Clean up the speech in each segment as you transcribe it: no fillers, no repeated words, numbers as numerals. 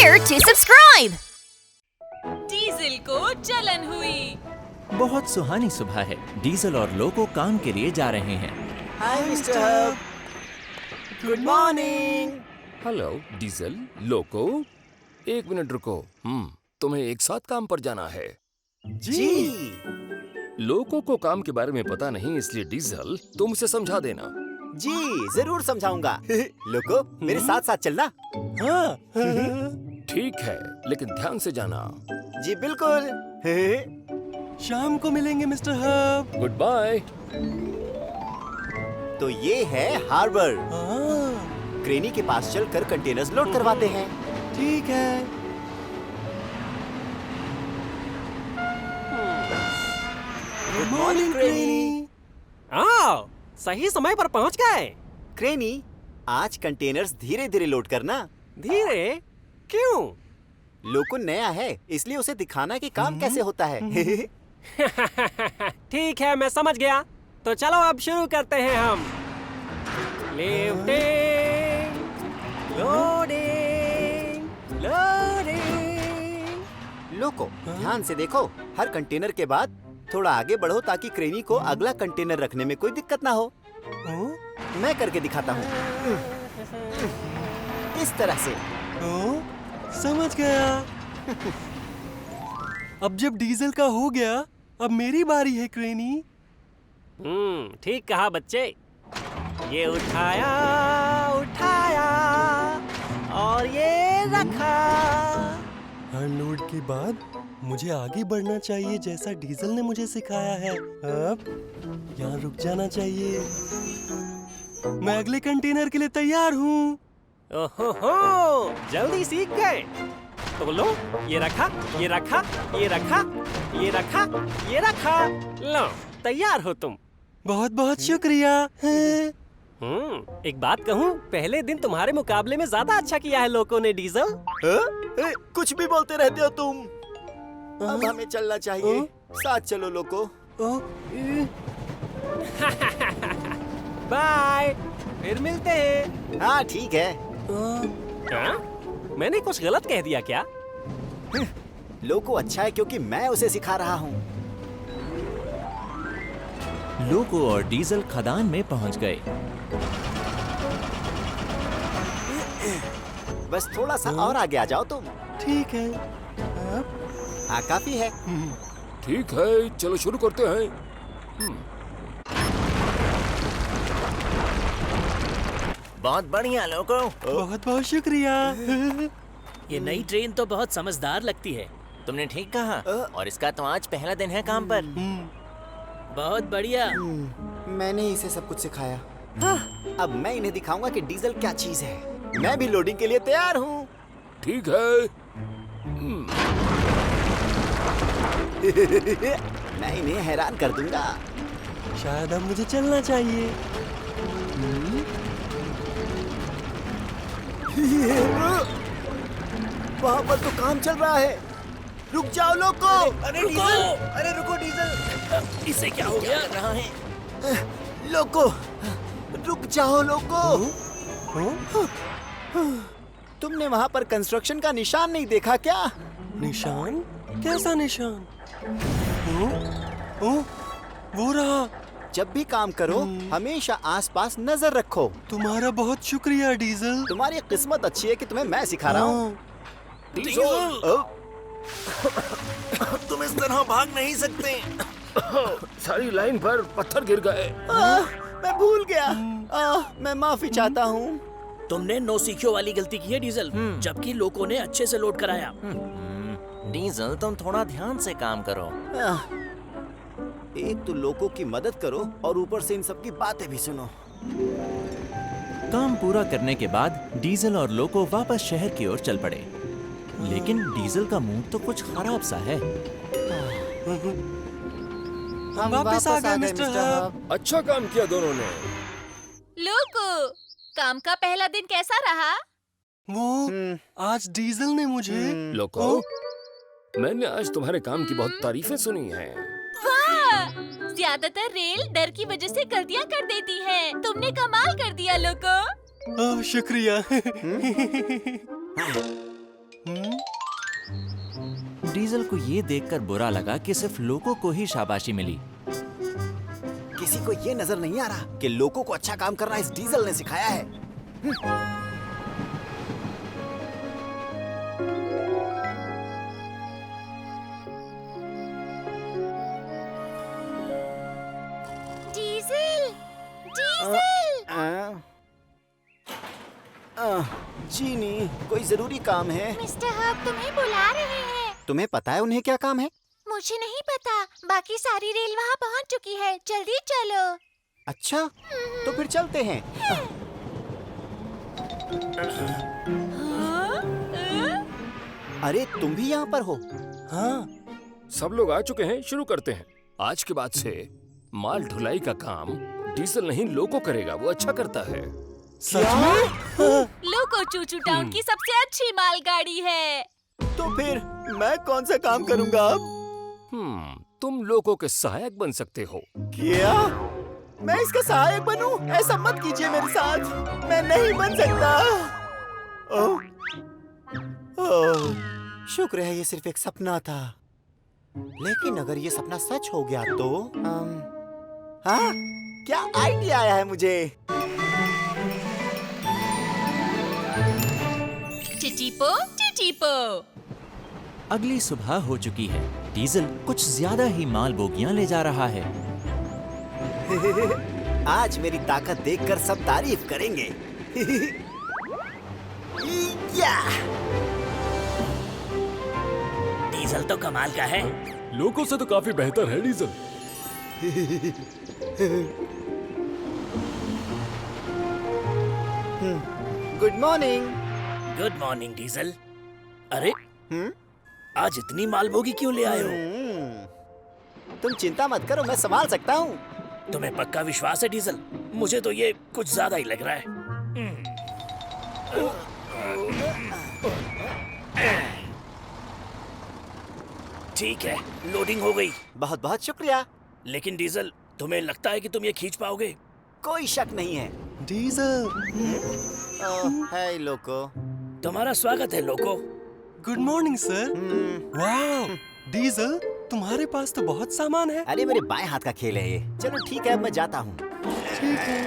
here to subscribe. Diesel को जलन हुई। बहुत सुहानी सुबह है। डीजल और लोको काम के लिए जा रहे हैं। Hi mister Hub, good morning. Hello Diesel, Loco, एक मिनट रुको। तुम्हें एक साथ काम पर जाना है। जी। लोको को काम के बारे में पता नहीं, इसलिए डीजल तुम उसे समझा देना। जी जरूर समझाऊंगा। लोको मेरे साथ साथ चलना। हाँ। ठीक है, लेकिन ध्यान से जाना। जी बिल्कुल। शाम को मिलेंगे मिस्टर हब। Good bye. तो ये है हार्बर। क्रेनी के पास चलकर कंटेनर्स लोड करवाते हैं। ठीक है। गुड मॉर्निंग क्रेनी। आओ, सही समय पर पहुंच गए। क्रेनी, आज कंटेनर्स धीरे धीरे लोड करना। धीरे? क्यों? लोको नया है, इसलिए उसे दिखाना कि काम कैसे होता है। ठीक है, मैं समझ गया। तो चलो अब शुरू करते हैं हम। Lifting, loading, loading. लोको ध्यान से देखो, हर कंटेनर के बाद थोड़ा आगे बढ़ो ताकि क्रेनी को अगला कंटेनर रखने में कोई दिक्कत ना हो। मैं करके दिखाता हूँ। इस तरह से। समझ गया। अब जब डीजल का हो गया, अब मेरी बारी है क्रेनी। ठीक कहा बच्चे। ये उठाया, उठाया और ये रखा। हर लोड के बाद मुझे आगे बढ़ना चाहिए जैसा डीजल ने मुझे सिखाया है। अब यहाँ रुक जाना चाहिए। मैं अगले कंटेनर के लिए तैयार हूँ। ओहो, जल्दी सीख गए। तो लो, ये रखा, ये रखा, ये रखा, ये रखा, ये रखा। लो, तैयार हो तुम। बहुत बहुत शुक्रिया। एक बात कहूँ, पहले दिन तुम्हारे मुकाबले में ज्यादा अच्छा किया है लोको ने डीजल। कुछ भी बोलते रहते हो तुम। अब हमें चलना चाहिए। साथ चलो लोको। बाय, फिर मिलते हैं। हाँ ठीक है। मैंने कुछ गलत कह दिया क्या? लोको अच्छा है क्योंकि मैं उसे सिखा रहा हूँ। लोको और डीजल खदान में पहुंच गए। बस थोड़ा सा और आगे आ जाओ तुम। ठीक है। हाँ काफी है। ठीक है, चलो शुरू करते हैं। बहुत बढ़िया लोको। बहुत बहुत शुक्रिया। ये नई ट्रेन तो बहुत समझदार लगती है। तुमने ठीक कहा। और इसका तो आज पहला दिन है काम पर। बहुत बढ़िया। मैंने इसे सब कुछ सिखाया। अब मैं इन्हें दिखाऊंगा कि डीजल क्या चीज है। मैं भी लोडिंग के लिए तैयार हूँ। ठीक है। मैं इन्हें हैरान कर दूंगा। शायद अब मुझे चलना चाहिए। वहाँ पर तो काम चल रहा है। रुक जाओ लोको। अरे रुको डीजल, इसे क्या हो गया रहा है? लोको, रुक जाओ लोको। तुमने वहाँ पर कंस्ट्रक्शन का निशान नहीं देखा क्या? निशान? कैसा निशान? वो रहा। जब भी काम करो हमेशा आसपास नजर रखो। तुम्हारा बहुत शुक्रिया डीजल। तुम्हारी किस्मत अच्छी है कि तुम्हें मैं सिखा रहा हूँ। तुम इस तरह भाग नहीं सकते। सारी लाइन पर पत्थर गिर गए। मैं भूल गया। मैं माफी चाहता हूँ। तुमने नौसिखियों वाली गलती की है डीजल, जबकि लोको ने अच्छे से लोड कराया। डीजल, तुम थोड़ा ध्यान से काम करो। एक तो लोको की मदद करो और ऊपर से इन सब की बातें भी सुनो। काम पूरा करने के बाद डीजल और लोको वापस शहर की ओर चल पड़े। लेकिन डीजल का मूड तो कुछ खराब सा है। हम वापस आ गए मिस्टर हब। अच्छा काम किया दोनों ने। लोको, काम का पहला दिन कैसा रहा? वो आज डीजल ने मुझे लोको, मैंने आज तुम्हारे काम की बहुत तारीफें सुनी हैं। वाह! ज्यादातर रेल डर की वजह से गलतियां कर देती है। तुमने कमाल कर दिया लोको। शुक्रिया। डीजल को ये देखकर बुरा लगा कि सिर्फ लोगों को ही शाबाशी मिली। किसी को ये नजर नहीं आ रहा कि लोगों को अच्छा काम करना इस डीजल ने सिखाया है। Diesel, diesel. जीनी, कोई जरूरी काम है? मिस्टर हब तुम्हें बुला रहे हैं। तुम्हें पता है उन्हें क्या काम है? मुझे नहीं पता, बाकी सारी रेल वहाँ पहुँच चुकी है। जल्दी चलो। अच्छा, तो फिर चलते हैं। अरे तुम भी यहाँ पर हो? हाँ, सब लोग आ चुके हैं, शुरू करते हैं। आज के बाद से माल ढुलाई का काम डीजल नहीं लोको करेगा, वो अच्छा करता है। सच में? हाँ। लोको चूचू टाउन की सबसे अच्छी मालगाड़ी है। तो फिर मैं कौन सा काम करूँगा अब? तुम लोगों के सहायक बन सकते हो। क्या? मैं इसका सहायक बनूं? ऐसा मत कीजिए मेरे साथ, मैं नहीं बन सकता। ओह, शुक्र है ये सिर्फ एक सपना था। लेकिन अगर ये सपना सच हो गया तो हाँ, क्या आइडिया आया है मुझे। टिटीपो, टिटीपो। अगली सुबह हो चुकी है। डीजल कुछ ज्यादा ही माल बोगियां ले जा रहा है। आज मेरी ताकत देखकर सब तारीफ करेंगे। या! डीजल तो कमाल का है। लोगों से तो काफी बेहतर है diesel. Good morning. Good morning diesel. अरे आज इतनी मालबोगी क्यों ले आए हो? तुम चिंता मत करो, मैं संभाल सकता हूँ। तुम्हें पक्का विश्वास है डीजल? मुझे तो ये कुछ ज्यादा ही लग रहा है। ठीक है, लोडिंग हो गई। बहुत बहुत शुक्रिया। लेकिन डीजल, तुम्हें लगता है कि तुम ये खींच पाओगे? कोई शक नहीं है। डीजल। Hi Loco. तुम्हारा स्वागत है लोको। Good morning sir. वाह, डीजल तुम्हारे पास तो बहुत सामान है। अरे मेरे बाएं हाथ का खेल है ये। चलो ठीक है, अब मैं जाता हूँ। ठीक है।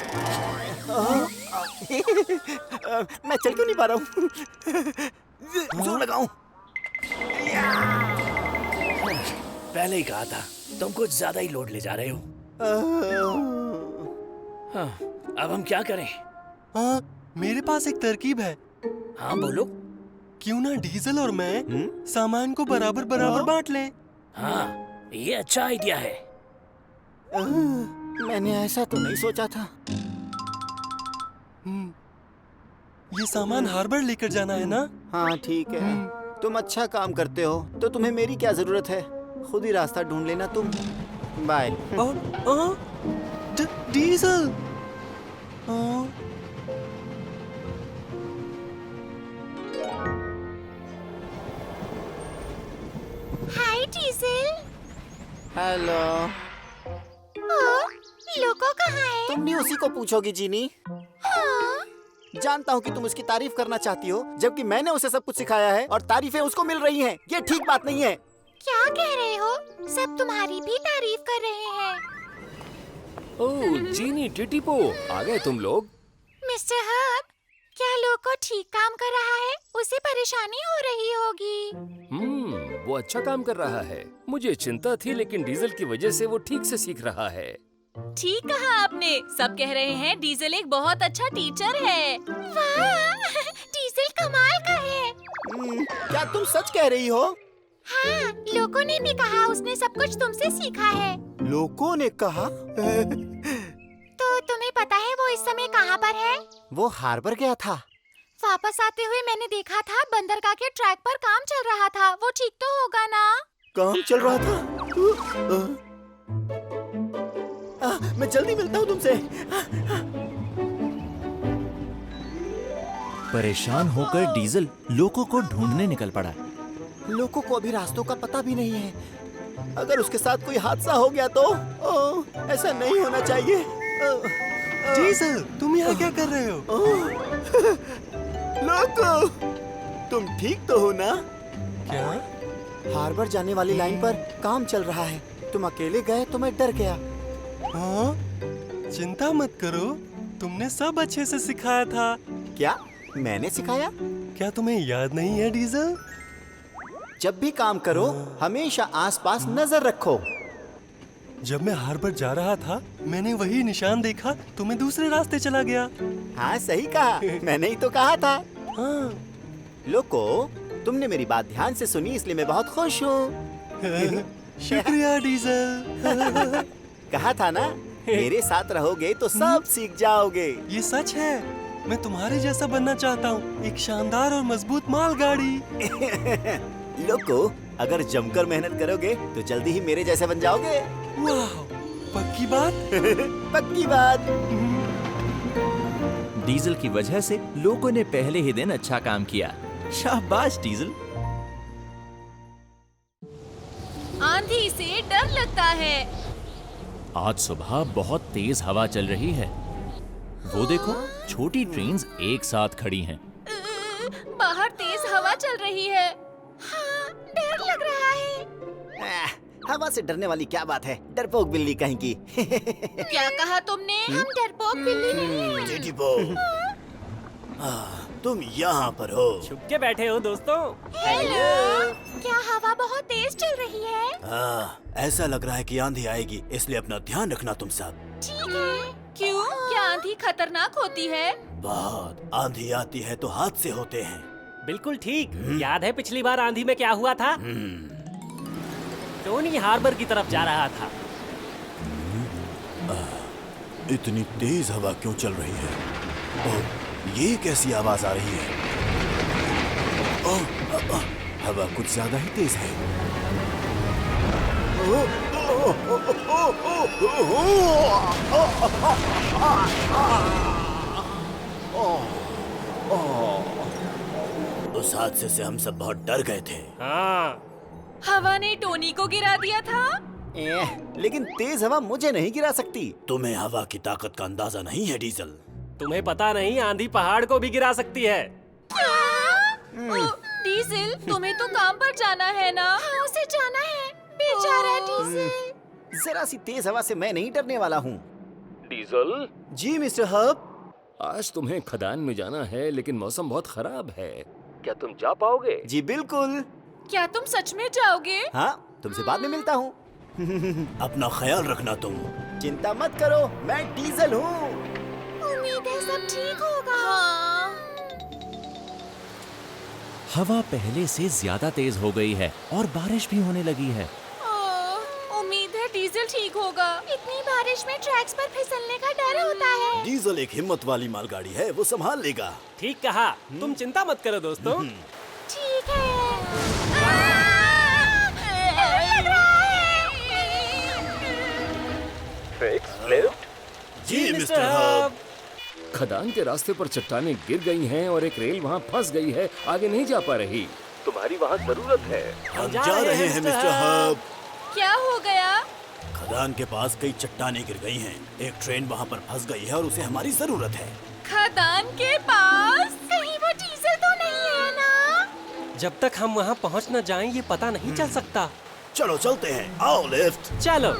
मैं चल क्यों नहीं पा रहा हूँ? जोर लगाऊं। पहले ही कहा था, तुम कुछ ज्यादा ही लोड ले जा रहे हो। हाँ, अब हम क्या करें? हाँ, मेरे पास एक तरकीब है। हाँ बोलो। क्यों ना डीजल और मैं सामान को बराबर बराबर बांट लें? हाँ, ये अच्छा आइडिया है। मैंने ऐसा तो नहीं सोचा था। ये सामान हार्बर लेकर जाना है ना? हाँ ठीक है। तुम अच्छा काम करते हो, तो तुम्हें मेरी क्या जरूरत है? खुद ही रास्ता ढूंढ लेना तुम। बाय। डीजल। हाय डीजल। हेलो। लोको कहाँ है? तुम भी उसी को पूछोगी जीनी? हाँ? जानता हूँ कि तुम उसकी तारीफ करना चाहती हो, जबकि मैंने उसे सब कुछ सिखाया है और तारीफें उसको मिल रही हैं। ये ठीक बात नहीं है। क्या कह रहे हो? सब तुम्हारी भी तारीफ कर रहे हैं। ओह जीनी, टिटीपो, आ गए तुम लोग। मिस्टर हब, क्या लोको ठीक काम कर रहा है? उसे परेशानी हो रही होगी। वो अच्छा काम कर रहा है। मुझे चिंता थी, लेकिन डीजल की वजह से वो ठीक से सीख रहा है। ठीक कहा आपने। सब कह रहे हैं डीजल एक बहुत अच्छा टीचर है। वाह, डीजल कमाल का है। क्या तुम सच कह रही हो? हाँ, लोको ने भी कहा उसने सब कुछ तुमसे सीखा है। लोगों ने कहा? तो तुम्हें पता है वो इस समय कहाँ पर है? वो हार्बर गया था। वापस आते हुए मैंने देखा था बंदरगाह के ट्रैक पर काम चल रहा था। वो ठीक तो होगा ना? काम चल रहा था? मैं जल्दी मिलता हूँ तुमसे। परेशान होकर डीजल लोको को ढूंढने निकल पड़ा। लोगों को अभी रास्तों का पता भी नहीं है। अगर उसके साथ कोई हादसा हो गया तो ऐसा नहीं होना चाहिए। डीजल, तुम यहाँ क्या कर रहे हो? लोको, तुम ठीक तो हो ना? क्या? हार्बर जाने वाली लाइन पर काम चल रहा है। तुम अकेले गए तो मैं डर गया। हाँ? चिंता मत करो, तुमने सब अच्छे से सिखाया था। क्या मैंने सिखाया? क्या तुम्हें याद नहीं है डीजल? जब भी काम करो हमेशा आसपास नजर रखो। जब मैं हार्बर जा रहा था मैंने वही निशान देखा तो मैं दूसरे रास्ते चला गया। हाँ सही कहा, मैंने ही तो कहा था। हाँ। लोको, तुमने मेरी बात ध्यान से सुनी इसलिए मैं बहुत खुश हूँ। शुक्रिया डीजल। कहा था ना, मेरे साथ रहोगे तो सब सीख जाओगे। ये सच है, मैं तुम्हारे जैसा बनना चाहता हूँ, एक शानदार और मजबूत मालगाड़ी। लोको, अगर जमकर मेहनत करोगे तो जल्दी ही मेरे जैसे बन जाओगे। वाह, पक्की बात? पक्की बात। डीजल की वजह से लोगों ने पहले ही दिन अच्छा काम किया। शाबाश डीजल। आंधी से डर लगता है। आज सुबह बहुत तेज हवा चल रही है। वो देखो, छोटी ट्रेन्स एक साथ खड़ी हैं। बाहर तेज हवा चल रही है। हाँ, डर लग रहा है। हवा से डरने वाली क्या बात है, डरपोक बिल्ली कहीं की। क्या कहा तुमने? हम डरपोक बिल्ली नहीं हैं। तुम यहाँ पर हो। छुप के बैठे हो दोस्तों? हेलो, क्या हवा बहुत तेज चल रही है? हाँ, ऐसा लग रहा है कि आंधी आएगी, इसलिए अपना ध्यान रखना तुम सब। ठीक है। क्यों? क्या आंधी खतरनाक होती है? बहुत आंधी आती है तो हादसे होते हैं। बिल्कुल ठीक। याद है पिछली बार आंधी में क्या हुआ था? टोनी हार्बर की तरफ जा रहा था। इतनी तेज हवा क्यों चल रही है? ओह, ये कैसी आवाज आ रही है? ओह, हवा कुछ ज्यादा ही तेज है। उस हादसे से हम सब बहुत डर गए थे। हाँ। हवा ने टोनी को गिरा दिया था। लेकिन तेज हवा मुझे नहीं गिरा सकती। तुम्हें हवा की ताकत का अंदाजा नहीं है डीजल। तुम्हें पता नहीं, आंधी पहाड़ को भी गिरा सकती है। ओ, डीजल, तुम्हें तो काम पर जाना है ना? हाँ, उसे जाना है। बेचारा डीजल। जरा सी तेज हवा से मैं नहीं डरने वाला हूँ। डीजल, जी मिस्टर हर्ब। आज तुम्हें खदान में जाना है लेकिन मौसम बहुत खराब है। क्या तुम जा पाओगे? जी बिल्कुल। क्या तुम सच में जाओगे? हाँ, तुमसे बाद में मिलता हूँ। अपना ख्याल रखना तुम। चिंता मत करो, मैं डीजल हूँ। उम्मीद है सब ठीक होगा। हाँ। हवा पहले से ज्यादा तेज हो गई है और बारिश भी होने लगी है। उम्मीद है डीजल ठीक होगा। इतनी बारिश में ट्रैक्स पर फिसलने का डर होता है। डीजल एक हिम्मत वाली मालगाड़ी है, वो संभाल लेगा। ठीक कहा। तुम चिंता मत करो दोस्तों। ठीक है। डर लग रहा है। जी मिस्टर हर्ब। खदान के रास्ते पर चट्टानें गिर गई हैं और एक रेल वहाँ फंस गई है, आगे नहीं जा पा रही। तुम्हारी वहाँ जरूरत है। हम जा रहे हैं मिस्टर हर्ब। क्या हो गया? खदान के पास कई चट्टानें गिर गई हैं। एक ट्रेन वहाँ पर फंस गई है और उसे हमारी जरूरत है। खदान के पास? कहीं वो डीजल तो नहीं है ना? जब तक हम वहाँ पहुँच न जाएं ये पता नहीं चल सकता। चलो चलते हैं, आओ लिफ्ट। चलो।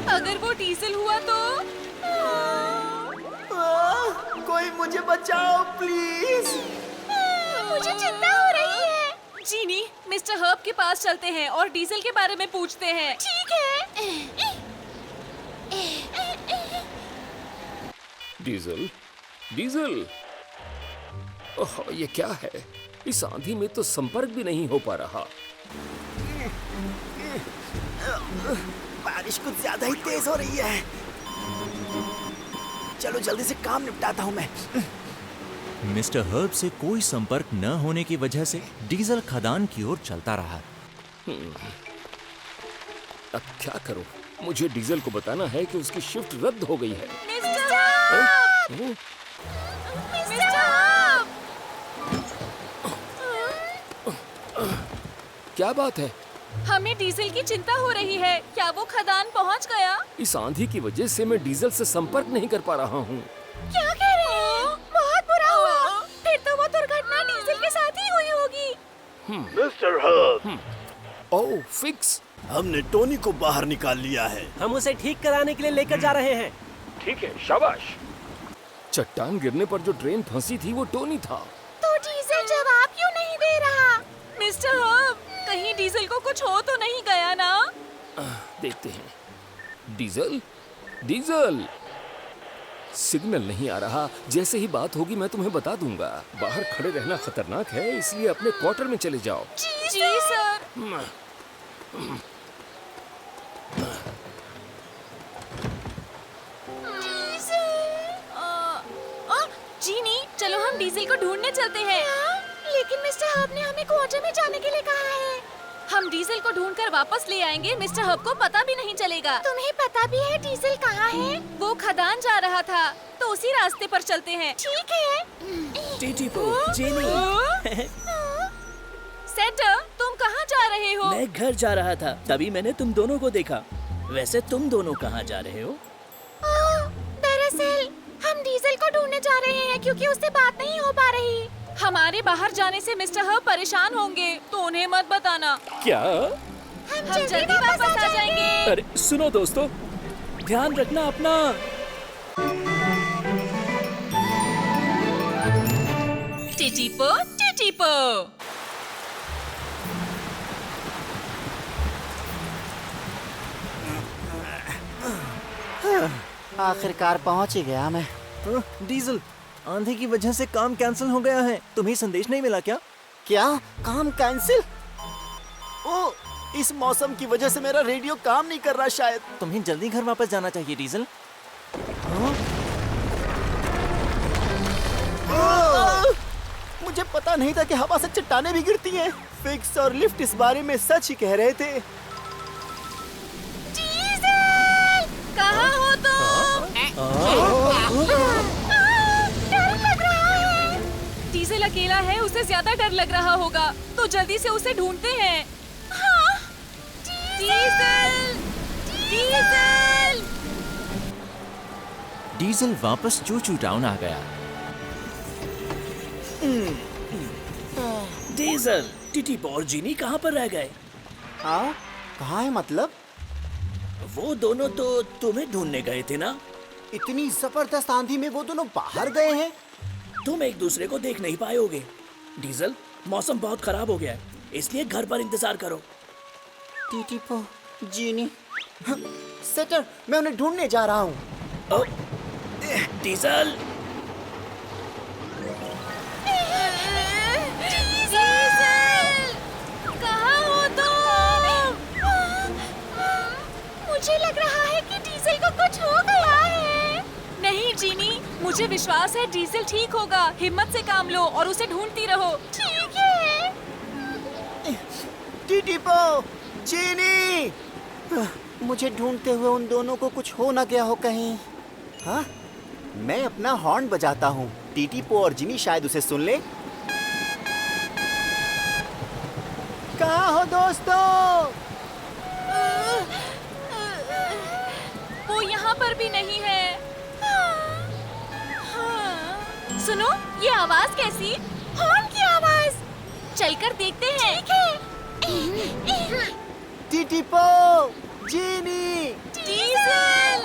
अगर वो डीजल हुआ तो? कोई मुझे बचाओ प्लीज। मुझे चिंता हो रही है। जीनी, मिस्टर हर्ब के पास चलते हैं और डीजल के बारे में पूछते हैं। ठीक है। डीजल, डीजल, ओह, ये क्या है? इस आंधी में तो संपर्क भी नहीं हो पा रहा। बारिश कुछ ज्यादा ही तेज हो रही है। चलो जल्दी से काम निपटाता हूँ मैं। मिस्टर हर्ब से कोई संपर्क न होने की वजह से डीजल खदान की ओर चलता रहा। अब क्या करूं? मुझे डीजल को बताना है कि उसकी शिफ्ट रद्द हो गई है। Mister herb! Mister herb! क्या बात है? हमें डीजल की चिंता हो रही है। क्या वो खदान पहुंच गया? इस आंधी की वजह से मैं डीजल से संपर्क नहीं कर पा रहा हूँ। क्या कह रहे हैं? बहुत बुरा हुआ। फिर तो मिस्टर हर्ब, ओह फिक्स। हमने टोनी को बाहर निकाल लिया है। हम उसे ठीक कराने के लिए लेकर जा रहे हैं। ठीक है, शाबाश। चट्टान गिरने पर जो ट्रेन फंसी थी वो टोनी था। तो डीजल जवाब क्यों नहीं दे रहा? मिस्टर हर्ब, कहीं डीजल को कुछ हो तो नहीं गया ना? देखते हैं। डीजल, डीजल, सिग्नल नहीं आ रहा। जैसे ही बात होगी मैं तुम्हें बता दूंगा। बाहर खड़े रहना खतरनाक है, इसलिए अपने क्वार्टर में चले जाओ। जी सर। जीनी, चलो हम डीजल को ढूंढने चलते हैं। लेकिन मिस्टर हब ने हमें क्वार्टर में जाने के लिए कहा है। हम डीजल को ढूंढकर वापस ले आएंगे, मिस्टर हब को पता भी नहीं चलेगा। तुम्हें पता भी है डीजल कहाँ है? वो खदान जा रहा था, तो उसी रास्ते पर चलते हैं। ठीक है। टीटीपो, जीनी। सेटर, तुम कहाँ जा रहे हो? मैं घर जा रहा था, तभी मैंने तुम दोनों को देखा। वैसे तुम दोनों कहाँ जा रहे हो? दरअसल हम डीजल को ढूंढने जा रहे हैं क्योंकि उससे बात नहीं हो पा रही। हमारे बाहर जाने से मिस्टर हब परेशान होंगे, तो उन्हें मत बताना। क्या? हम जल्दी वापस आ जाएंगे। अरे सुनो दोस्तों, ध्यान रखना अपना। टिटिपो, टिटिपो। आखिरकार पहुंच ही गया मैं। डीजल, आंधी की वजह से काम कैंसिल हो गया है। तुम्हें संदेश नहीं मिला क्या? क्या काम कैंसिल? ओ, इस मौसम की वजह से मेरा रेडियो काम नहीं कर रहा शायद। तुम्हें जल्दी घर वापस जाना चाहिए डीजल। मुझे पता नहीं था कि हवा से चट्टानें भी गिरती हैं। फिक्स और लिफ्ट इस बारे में सच ही कह रहे थे। कहाँ हो तुम? डर लग रहा है। डीजल अकेला है, उसे ज्यादा डर लग रहा होगा, तो जल्दी से उसे ढूंढते हैं। हाँ, डीजल, डीजल। डीजल वापस चूचू टाउन आ गया। डीजल, टीटीपो और जीनी कहाँ पर रह गए? हाँ, कहाँ है मतलब? वो दोनों तो तुम्हें ढूंढने गए थे ना? इतनी जबरदस्त आंधी में वो दोनों बाहर गए हैं। तुम एक दूसरे को देख नहीं पाए होगे। डीजल, मौसम बहुत खराब हो गया है, इसलिए घर पर इंतजार करो। टीटीपो, जीनी, सेटर, मैं उन्हें ढूंढने जा रहा हूँ। ओ, डीजल, कहाँ हो तुम? मुझे लग रहा है कि डीजल को कुछ हो गया है। नहीं जीनी, मुझे विश्वास है डीजल ठीक होगा। हिम्मत से काम लो और उसे ढूंढती रहो। ठीक है। टीटीपो, जीनी, मुझे ढूंढते हुए उन दोनों को कुछ हो ना गया हो कहीं। हाँ, मैं अपना हॉर्न बजाता हूँ। टीटीपो और जीनी शायद उसे सुन ले। कहाँ हो दोस्तों? वो यहाँ पर भी नहीं है। हाँ। सुनो, ये आवाज कैसी? हॉर्न की आवाज। चलकर देखते हैं। ठीक है। टीटीपो, जीनी, डीजल।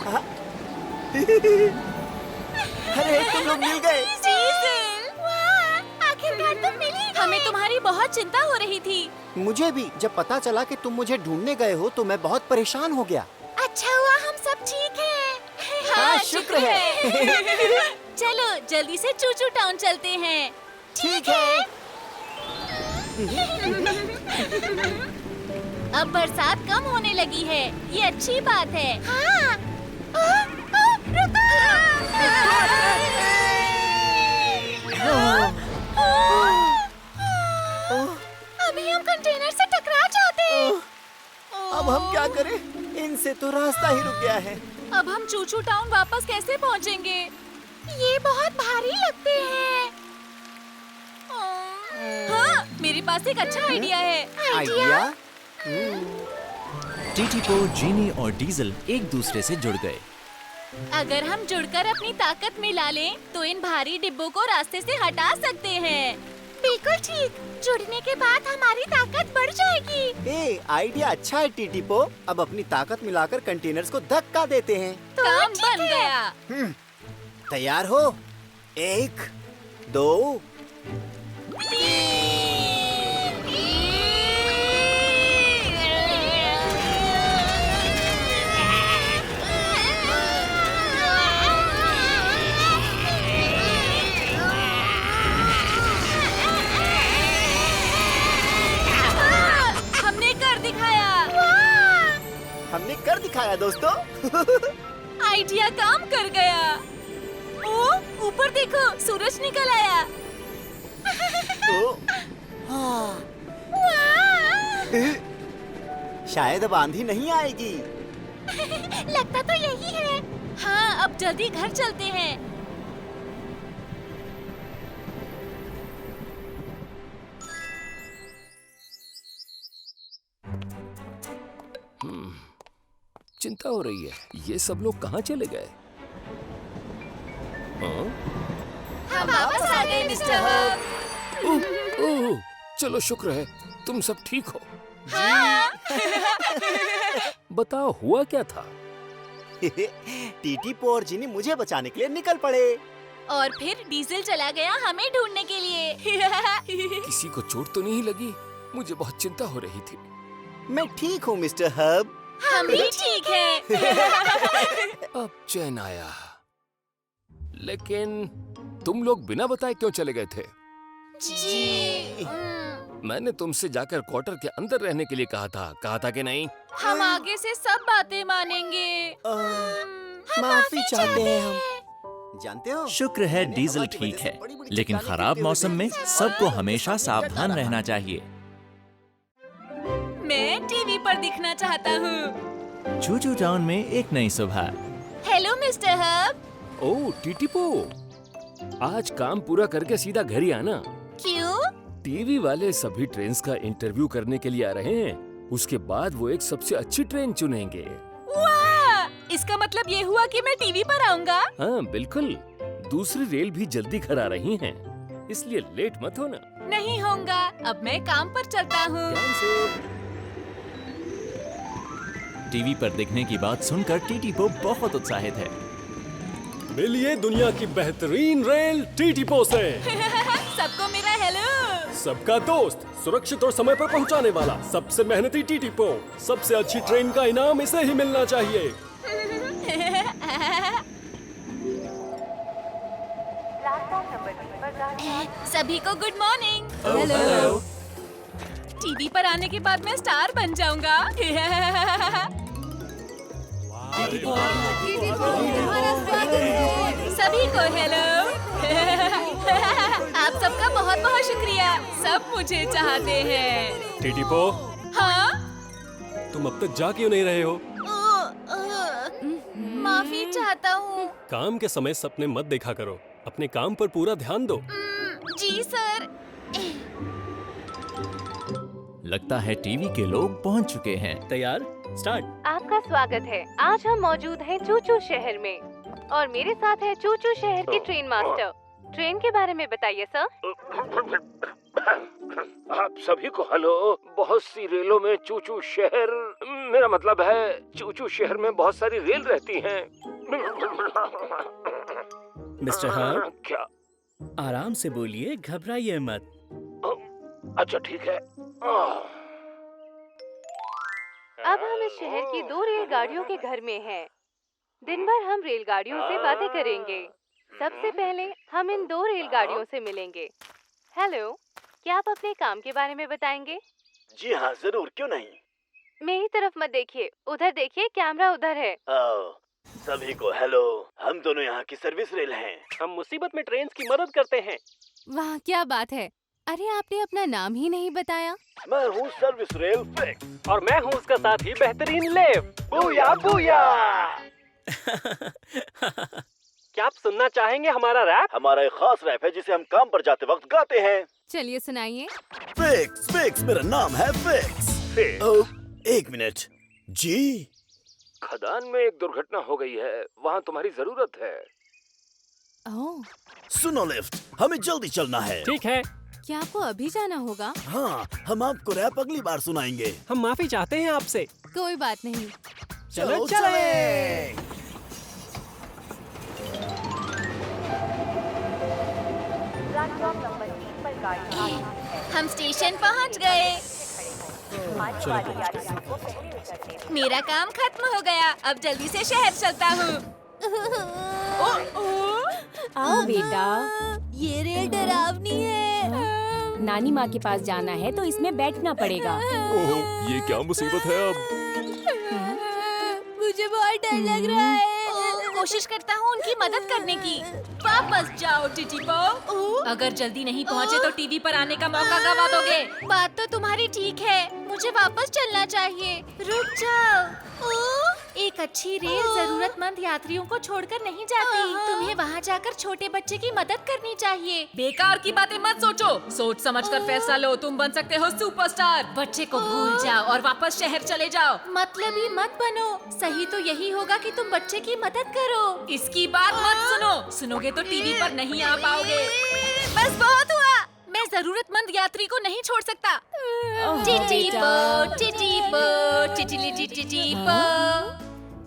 अरे तुम लोग मिल गए। डीजल, वाह, आखिरकार तुम मिली। हमें तुम्हारी बहुत चिंता हो रही थी। मुझे भी। जब पता चला कि तुम मुझे ढूंढने गए हो तो मैं बहुत परेशान हो गया। अच्छा हुआ हम सब ठीक हैं। हाँ, शुक्र है। चलो जल्दी से चूचू टाउन चलते हैं। ठीक है। अब बरसात कम होने लगी है, ये अच्छी बात है। हाँ। अभी हम कंटेनर से टकरा जाते। अब हम क्या करें? इनसे तो रास्ता ही रुक गया है। अब हम चूचू टाउन वापस कैसे पहुंचेंगे? ये बहुत भारी लगते हैं। हाँ, मेरे पास एक अच्छा आइडिया है। आइडिया? टीटीपो, जीनी और डीजल एक दूसरे से जुड़ गए। अगर हम जुड़कर अपनी ताकत मिला लें, तो इन भारी डिब्बों को रास्ते से हटा सकते हैं। बिल्कुल ठीक। जुड़ने के बाद हमारी ताकत बढ़ जाएगी। ए, आइडिया अच्छा है टीटीपो। अब अपनी ताकत मिलाकर कंटेनर्स को धक्का देते हैं। काम बन गया। तैयार हो? 1, 2 हमने कर दिखाया दोस्तों। आइडिया काम कर गया। ओ, ऊपर देखो, सूरज निकल आया। शायद अब आंधी नहीं आएगी। लगता तो यही है। हाँ, अब जल्दी घर चलते हैं। चिंता हो रही है। ये सब लोग कहाँ चले गए? हाँ? हम वापस आ गए मिस्टर हब। ओह, चलो शुक्र है तुम सब ठीक हो। हाँ। बताओ हुआ क्या था? टीटीपो और जिनी मुझे बचाने के लिए निकल पड़े। और फिर डीजल चला गया हमें ढूंढने के लिए। किसी को चोट तो नहीं लगी? मुझे बहुत चिंता हो रही थी। मैं ठीक हूँ मिस्टर हब। हम भी ठीक हैं। अब चैन आया। लेकिन तुम लोग बिना बताए क्यों चले गए थे? जी। मैंने तुमसे जाकर क्वार्टर के अंदर रहने के लिए कहा था कि नहीं? हम आगे से सब बातें मानेंगे। हम माफी चाहते हैं हम। जानते हो, शुक्र है डीजल ठीक है, लेकिन खराब मौसम में सबको हमेशा सावधान रहना चाहिए। मैं टीवी पर दिखना चाहता हूँ। चूचू टाउन में एक नई सुबह। Hello mister Hub. ओह टीटीपो, आज काम पूरा करके सीधा घर ही आना। क्यों? टीवी वाले सभी ट्रेन्स का इंटरव्यू करने के लिए आ रहे हैं। उसके बाद वो एक सबसे अच्छी ट्रेन चुनेंगे। वाह! इसका मतलब ये हुआ कि मैं टीवी पर आऊँगा? हाँ बिल्कुल। दूसरी रेल भी जल्दी घर आ रही हैं, इसलिए लेट मत होना। नहीं होगा। अब मैं काम पर चलता हूँ। टीवी पर दिखने की बात सुनकर टीटीपो बहुत उत्साहित है। मिलिए दुनिया की बेहतरीन रेल टीटीपो से। सबको मेरा हेलो। सबका दोस्त, सुरक्षित और समय पर पहुंचाने वाला, सबसे मेहनती टीटीपो। सबसे अच्छी ट्रेन का इनाम इसे ही मिलना चाहिए। सभी को गुड मॉर्निंग। हेलो। टीवी पर आने के बाद मैं स्टार बन जाऊंगा। सभी को हेलो। आप सबका बहुत बहुत शुक्रिया। सब मुझे चाहते हैं। टीटीपो, हाँ? तुम अब तक जा क्यों नहीं रहे हो? माफी चाहता हूँ। काम के समय सपने मत देखा करो। अपने काम पर पूरा ध्यान दो। जी सर। लगता है टीवी के लोग पहुंच चुके हैं। तैयार? स्टार्ट। आपका स्वागत है। आज हम मौजूद हैं चूचू शहर में और मेरे साथ है चूचू शहर के ट्रेन मास्टर। ट्रेन के बारे में बताइए सर। आप सभी को हेलो। बहुत सी रेलों में चूचू शहर, मेरा मतलब है चूचू शहर में बहुत सारी रेल रहती हैं। मिस्टर हब, क्या? आराम से बोलिए, घबराइए मत। अच्छा ठीक है। अब हम इस शहर की 2 रेलगाड़ियों के घर में हैं। दिन भर हम रेलगाड़ियों से बातें करेंगे। सबसे पहले हम इन 2 रेलगाड़ियों से मिलेंगे। हेलो, क्या आप अपने काम के बारे में बताएंगे? जी हाँ जरूर, क्यों नहीं। मेरी तरफ मत देखिए, उधर देखिए, कैमरा उधर है। सभी को हेलो। हम दोनों यहाँ की सर्विस रेल हैं। हम मुसीबत में ट्रेन की मदद करते हैं। वाह क्या बात है। अरे आपने अपना नाम ही नहीं बताया। मैं हूँ सर्विस रेल फिक्स। और मैं हूँ उसका साथी बेहतरीन लेव। Booyah booyah. क्या आप सुनना चाहेंगे हमारा रैप? हमारा एक खास रैप है जिसे हम काम पर जाते वक्त गाते हैं। चलिए सुनाइए। फिक्स फिक्स, मेरा नाम है फिक्स। एक मिनट जी। खदान में एक दुर्घटना हो गई है, वहाँ तुम्हारी जरूरत है। ओह। सुनो लिफ्ट, हमें जल्दी चलना है। ठीक है, क्या आपको अभी जाना होगा? हाँ, हम आपको रैप अगली बार सुनाएंगे। हम माफी चाहते हैं आपसे। कोई बात नहीं। चलो चले। हम स्टेशन पहुंच गए। मेरा काम खत्म हो गया। अब जल्दी से शहर चलता हूँ। आओ बेटा, ये रेल डरावनी है। नानी माँ के पास जाना है तो इसमें बैठना पड़ेगा। ओह, ये क्या मुसीबत है अब? मुझे बहुत डर लग रहा है। कोशिश करता हूँ उनकी मदद करने की। वापस जाओ टिटीपो। अगर जल्दी नहीं पहुँचे तो टीवी पर आने का मौका गवा दोगे। बात तो तुम्हारी ठीक है, मुझे वापस चलना चाहिए। रुक जाओ। एक अच्छी रेल जरूरतमंद यात्रियों को छोड़कर नहीं जाती। तुम्हें वहाँ जाकर छोटे बच्चे की मदद करनी चाहिए। बेकार की बातें मत सोचो, सोच समझ कर फैसला लो। तुम बन सकते हो सुपरस्टार। बच्चे को भूल जाओ और वापस शहर चले जाओ। मतलब ही मत बनो। सही तो यही होगा कि तुम बच्चे की मदद करो। इसकी बात मत सुनो। सुनोगे तो टीवी पर नहीं आ पाओगे। बस बहुत हुआ। मैं जरूरतमंद यात्री को नहीं छोड़ सकता। टिटीपो, टिटीपो, टिटिली टिटीपो,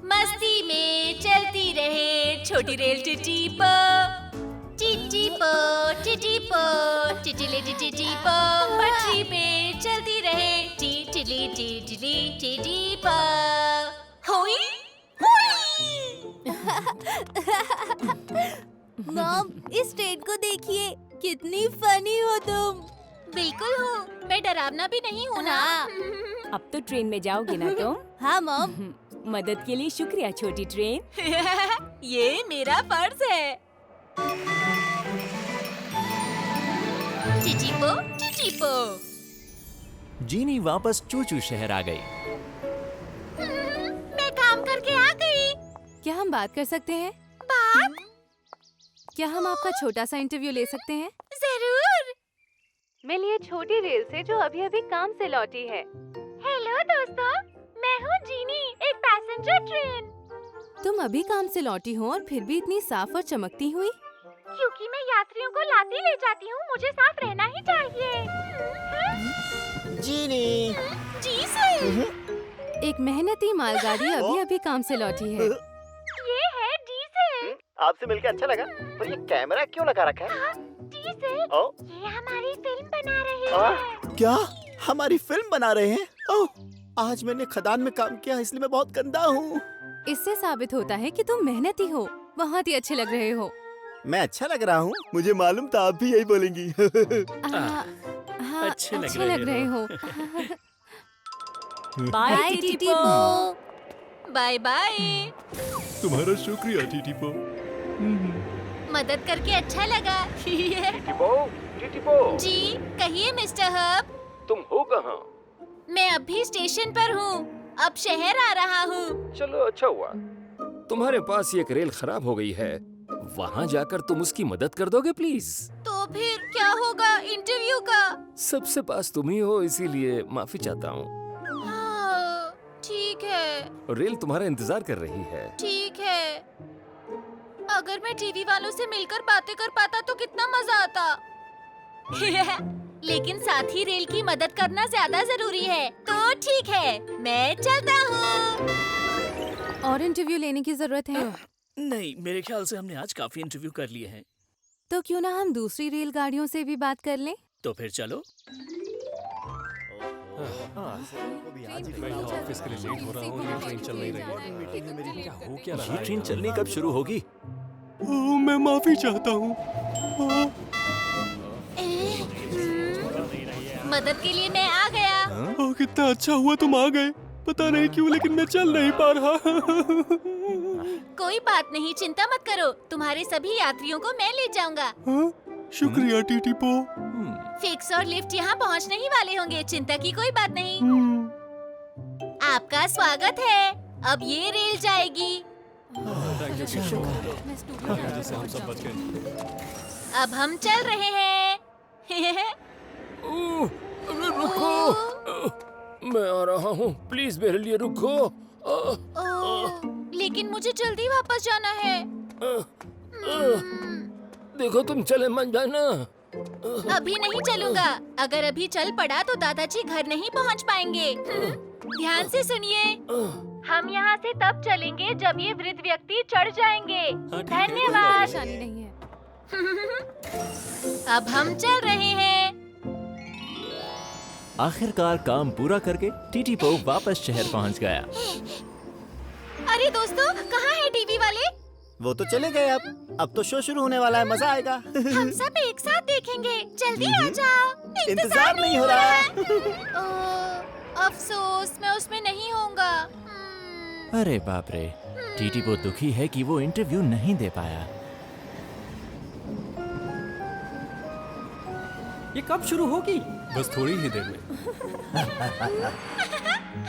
मस्ती में चलती रहे छोटी रेल टिटीपो। टिटीपो, टिटीपो, टिटिली टिटीपो, पटरी पे चलती रहे टिटिली टिटिली टिटीपो। होई मॉम, इस ट्रेन को देखिए, कितनी फनी हो तुम। बिल्कुल हूँ, मैं डरावना भी नहीं हूँ ना। अब तो ट्रेन में जाओगे ना तुम? हाँ मॉम। मदद के लिए शुक्रिया छोटी ट्रेन। ये मेरा फर्ज है। टिटीपो, टिटीपो। जीनी वापस चूचू शहर आ गई। मैं काम करके आ गई। क्या हम बात कर सकते हैं? बात? क्या हम आपका छोटा सा इंटरव्यू ले सकते हैं? जरूर। मिलिए छोटी रेल से जो अभी अभी काम से लौटी है। हेलो दोस्तों, मैं हूँ जीनी, एक पैसेंजर ट्रेन। तुम अभी काम से लौटी हो और फिर भी इतनी साफ और चमकती हुई? क्योंकि मैं यात्रियों को लाती ले जाती हूँ, मुझे साफ रहना ही चाहिए। जीनी। जी सर। एक मेहनती मालगाड़ी अभी अभी काम से लौटी है। ये है डीजल। आपसे मिलकर अच्छा लगा, पर ये कैमरा क्यों लगा रखा है? डीजल, ये हमारी फिल्म बना रहे हैं। क्या हमारी फिल्म बना रहे हैं? ओह, आज मैंने खदान में काम किया इसलिए मैं बहुत गंदा हूँ। इससे साबित होता है कि तुम मेहनती हो। बहुत ही अच्छे लग रहे हो। मैं अच्छा लग रहा हूँ? मुझे मालूम था आप भी यही बोलेंगी। हाँ, अच्छे लग रहे हो। बाय टिटीपो। Bye bye. तुम्हारा शुक्रिया टीटीपो। मदद करके अच्छा लगा। टिटीपो, टिटीपो। जी कहिए मिस्टर हब। तुम हो कहाँ? मैं अभी स्टेशन पर हूँ, अब शहर आ रहा हूँ। चलो अच्छा हुआ। तुम्हारे पास एक रेल खराब हो गई है, वहाँ जाकर तुम उसकी मदद कर दोगे प्लीज? तो फिर क्या होगा इंटरव्यू का? सबसे पास तुम ही हो, इसीलिए माफी चाहता हूँ। हाँ, ठीक है। रेल तुम्हारा इंतजार कर रही है। ठीक है। अगर मैं टीवी वालों से मिलकर बातें कर पाता तो कितना मजा आता। लेकिन साथ ही रेल की मदद करना ज्यादा जरूरी है, तो ठीक है, मैं चलता हूँ। और इंटरव्यू लेने की जरूरत है? नहीं, मेरे ख्याल से हमने आज काफी इंटरव्यू कर लिए हैं। तो क्यों ना हम दूसरी रेलगाड़ियों से भी बात कर लें? तो फिर चलो। ऑफिस के लिए लेट हो रहा हूँ, ये ट्रेन चल नहीं रही है। क्या हो क्या रहा ये है? ट्रेन चलनी कब शुरू होगी? मैं माफी चाहता हूँ। मदद के लिए मैं आ गया। कितना अच्छा हुआ तुम आ गए। पता नहीं क्यों लेकिन मैं चल नहीं पा रहा। कोई बात नहीं, चिंता मत करो, तुम्हारे सभी यात्रियों को मैं ले जाऊंगा। शुक्रिया टीटीपो। फिक्स और लिफ्ट यहाँ पहुँचने ही वाले होंगे, चिंता की कोई बात नहीं। आपका स्वागत है, अब ये रेल जाएगी। हम सब बच गए। अब हम चल रहे हैं। रुको, मैं आ रहा हूँ, प्लीज मेरे लिए रुको। लेकिन मुझे जल्दी वापस जाना है। देखो तुम चले मत जाना। अभी नहीं चलूंगा। अगर अभी चल पड़ा तो दादाजी घर नहीं पहुंच पाएंगे। ध्यान से सुनिए। हम यहाँ से तब चलेंगे जब ये वृद्ध व्यक्ति चढ़ जाएंगे। धन्यवाद। परेशानी नहीं है। अब हम चल रहे हैं। आखिरकार काम पूरा करके टीटी पो वापस शहर पहुंच गया। अरे दोस्तों, कहाँ है टीवी वाले? वो तो चले गए। अब तो शो शुरू होने वाला है, मजा आएगा। हम सब एक साथ देखेंगे। जल्दी आ जाओ। इंतजार नहीं हो रहा है। अफसोस, मैं उसमें नहीं होऊंगा। अरे बाप रे, टीटी पो दुखी है कि वो इंटरव्यू नहीं दे पाया। ये कब शुरू होगी? बस थोड़ी ही देर में।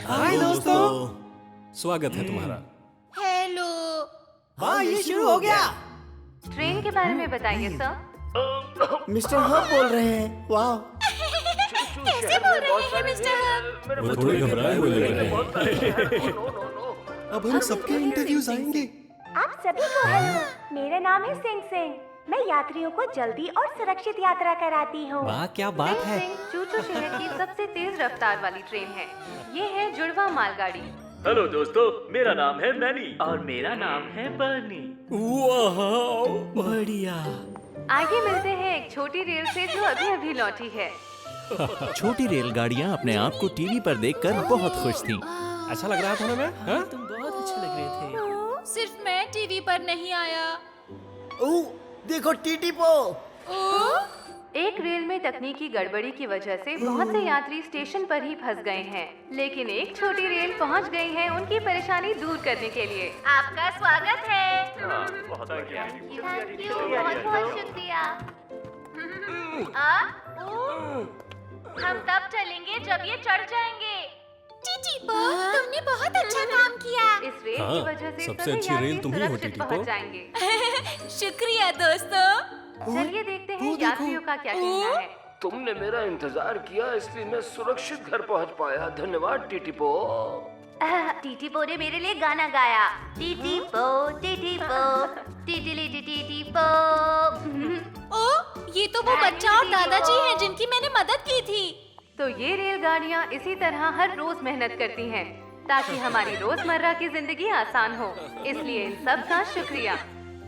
हाय दोस्तों, स्वागत है तुम्हारा। हेलो। हाँ, ये शुरू हो गया। ट्रेन के बारे में बताइए सर। मिस्टर हब बोल रहे हैं। वाह, कैसे बोल रहे हैं मिस्टर हब? वो थोड़े घबराए हुए लग रहे हैं। अब हम सबके इंटरव्यूज आएंगे। आप सभी को हेलो। मेरा नाम है सिंह सिंह। मैं यात्रियों को जल्दी और सुरक्षित यात्रा कराती हूँ। वाह, क्या बात है। चूचू शहर की सबसे तेज रफ्तार वाली ट्रेन है। ये है जुड़वा मालगाड़ी। हेलो दोस्तों, मेरा नाम है मैनी और मेरा नाम है बर्नी। वाह, बढ़िया। आगे मिलते हैं एक छोटी रेल से जो अभी अभी लौटी है। छोटी रेलगाड़ियां अपने आप को टीवी पर देखकर बहुत खुश थीं। अच्छा लग रहा था ना मैं? हाँ? तुम बहुत अच्छे लग रहे थे। सिर्फ मैं टीवी पर नहीं आया। देखो टीटी पो। एक रेल में तकनीकी गड़बड़ी की वजह से बहुत से यात्री स्टेशन पर ही फंस गए हैं, लेकिन एक छोटी रेल पहुंच गई है उनकी परेशानी दूर करने के लिए। आपका स्वागत है। बहुत बढ़िया। बहुत बहुत शुक्रिया। हम तब चलेंगे जब ये चढ़ जाएंगे। टीटी पो, तुमने बहुत अच्छा काम किया। इस रेल हाँ, की वजह से सबसे सभी अच्छी यात्री रेल तुम ही हो, सुरक्षित टीटी पो। पहुंच जाएंगे। शुक्रिया दोस्तों। चलिए देखते हैं यात्रियों का क्या कहना है। तुमने मेरा इंतजार किया, इसलिए मैं सुरक्षित घर पहुंच पाया। धन्यवाद टीटी पो। टीटी पो ने मेरे लिए गाना गाया। टीटी पो, टीटी पो, टीटी टीटी पो। ओ, ये तो वो बच्चा और दादाजी हैं जिनकी मैंने मदद की थी। तो ये रेलगाड़ियाँ इसी तरह हर रोज मेहनत करती हैं ताकि हमारी रोजमर्रा की जिंदगी आसान हो। इसलिए इन सब का शुक्रिया।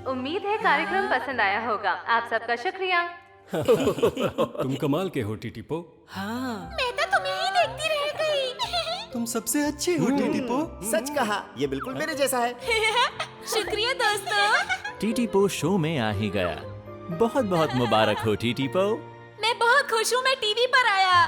उम्मीद है कार्यक्रम पसंद आया होगा। आप सबका शुक्रिया। तुम कमाल के हो टीटी पो। हाँ, मैं तो तुम्हें ही देखती रह गई। तुम सबसे अच्छे हो टीटी पो। सच कहा, ये बिल्कुल मेरे जैसा है। शुक्रिया दोस्तों। टीटी पो शो में आ ही गया। बहुत बहुत मुबारक हो टीटी पो। मैं बहुत खुश हूँ मैं टीवी पर आया।